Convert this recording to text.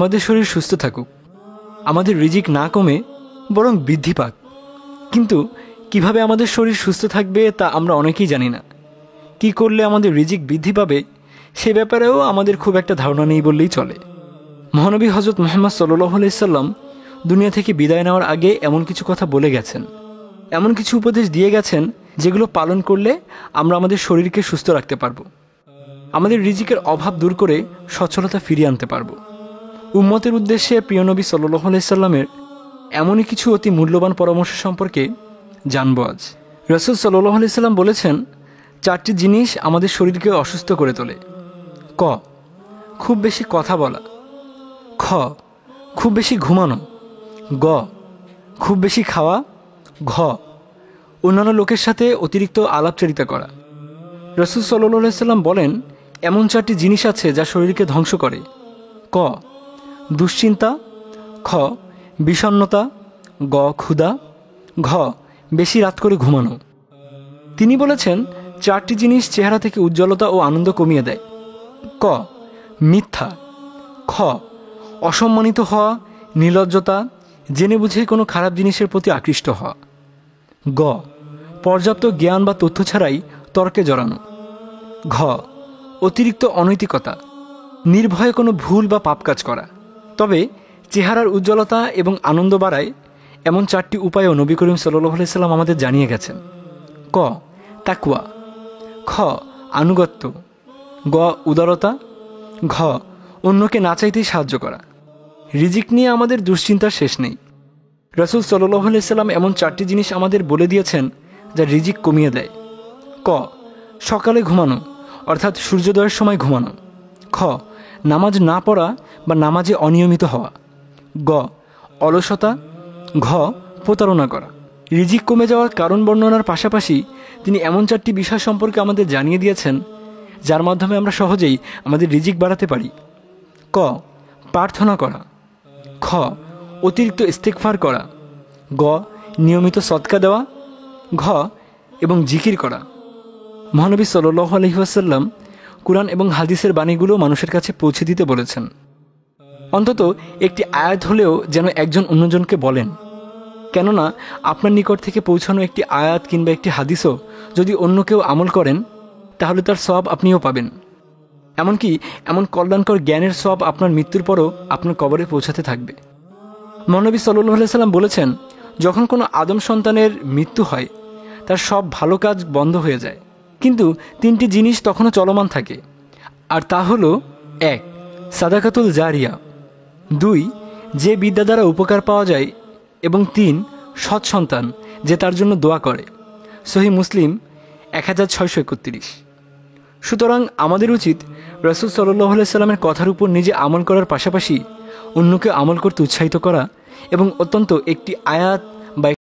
আমাদের শরীর সুস্থ থাকুক, আমাদের রিজিক না কমে বরং বৃদ্ধি পাক। কিন্তু কিভাবে আমাদের শরীর সুস্থ থাকবে তা আমরা অনেকেই জানি না। কি করলে আমাদের রিজিক বৃদ্ধি পাবে সে ব্যাপারেও আমাদের খুব একটা ধারণা নেই বললেই চলে। মহানবী হজরত মুহাম্মদ সাল্লাল্লাহু আলাইহি সাল্লাম দুনিয়া থেকে বিদায় নেওয়ার আগে এমন কিছু কথা বলে গেছেন, এমন কিছু উপদেশ দিয়ে গেছেন যেগুলো পালন করলে আমরা আমাদের শরীরকে সুস্থ রাখতে পারবো, আমাদের রিজিকের অভাব দূর করে সচ্ছলতা ফিরিয়ে আনতে পারবো। উম্মতের উদ্দেশ্যে প্রিয় নবী সাল্লাল্লাহু আলাইহি সাল্লামের এমনই কিছু অতি মূল্যবান পরামর্শ সম্পর্কে জানব আজ। রাসূল সাল্লাল্লাহু আলাইহি সাল্লাম বলেছেন, 4টি জিনিস আমাদের শরীরকে অসুস্থ করে তোলে। ক, খুব বেশি কথা বলা। খ, খুব বেশি ঘুমানো। গ, খুব বেশি খাওয়া। ঘ, অন্যান্য লোকের সাথে অতিরিক্ত আলাপচারিতা করা। রাসূল সাল্লাল্লাহু আলাইহি সাল্লাম বলেন, এমন 4টি জিনিস আছে যা শরীরকে ধ্বংস করে। ক, দুশ্চিন্তা। খ, বিষণ্ণতা। গ, ক্ষুধা। ঘ, বেশি রাত করে ঘুমানো। তিনি বলেছেন, 4টি জিনিস চেহারা থেকে উজ্জ্বলতা ও আনন্দ কমিয়ে দেয়। ক, মিথ্যা। খ, অসম্মানিত হওয়া, নির্লজ্জতা, জেনে বুঝে কোনো খারাপ জিনিসের প্রতি আকৃষ্ট হওয়া। গ, পর্যাপ্ত জ্ঞান বা তথ্য ছাড়াই তর্কে জড়ানো। ঘ, অতিরিক্ত অনৈতিকতা, নির্ভয়ে কোনো ভুল বা পাপ কাজ করা। তবে চেহারার উজ্জ্বলতা এবং আনন্দ বাড়ায় এমন 4টি উপায়ও নবী করিম সাল্লাল্লাহু আলাইহি সাল্লাম আমাদের জানিয়ে গেছেন। ক, তাকওয়া। খ, আনুগত্য। গ, উদারতা। ঘ, অন্যকে না চাইতেই সাহায্য করা। রিজিক নিয়ে আমাদের দুশ্চিন্তার শেষ নেই। রাসূল সাল্লাল্লাহু আলাইহি সাল্লাম এমন 4টি জিনিস আমাদের বলে দিয়েছেন যা রিজিক কমিয়ে দেয়। ক, সকালে ঘুমানো অর্থাৎ সূর্যোদয়ের সময় ঘুমানো। খ, নামাজ না পড়া বা নামাজে অনিয়মিত হওয়া। গ, অলসতা। ঘ, প্রতারণা করা। রিজিক কমে যাওয়ার কারণ বর্ণনার পাশাপাশি তিনি এমন 4টি বিষয় সম্পর্কে আমাদের জানিয়ে দিয়েছেন যার মাধ্যমে আমরা সহজেই আমাদের রিজিক বাড়াতে পারি। ক, প্রার্থনা করা। খ, অতিরিক্ত ইস্তেগফার করা। গ, নিয়মিত সদকা দেওয়া। ঘ, এবং জিকির করা। মহানবী সাল্লাল্লাহু আলাইহি ওয়াসাল্লাম কুরআন এবং হাদিসের বাণীগুলো মানুষের কাছে পৌঁছে দিতে বলেছেন। অন্তত একটি আয়াত হলেও যেন একজন অন্যজনকে বলেন, কেননা আপনার নিকট থেকে পৌঁছানো একটি আয়াত কিংবা একটি হাদিসও যদি অন্য কেউ আমল করেন তাহলে তার সওয়াব আপনিও পাবেন। এমনকি এমন কল্যাণকর জ্ঞানের সওয়াব আপনার মৃত্যুর পরও আপনার কবরে পৌঁছাতে থাকবে। মহানবী সাল্লাল্লাহু আলাইহি সাল্লাম বলেছেন, যখন কোনো আদম সন্তানের মৃত্যু হয় তার সব ভালো কাজ বন্ধ হয়ে যায়, কিন্তু 3টি জিনিস তখনও চলমান থাকে, আর তা হলো 1, সাদাকাতুল জারিয়া। 2, যে বিদ্যা দ্বারা উপকার পাওয়া যায়। এবং 3, সৎ সন্তান যে তার জন্য দোয়া করে। সহিহ মুসলিম 1631। সুতরাং আমাদের উচিত রাসূল সাল্লাল্লাহু আলাইহি সাল্লামের কথার উপর নিজে আমল করার পাশাপাশি অন্যকে আমল করতে উৎসাহিত করা এবং অত্যন্ত একটি আয়াত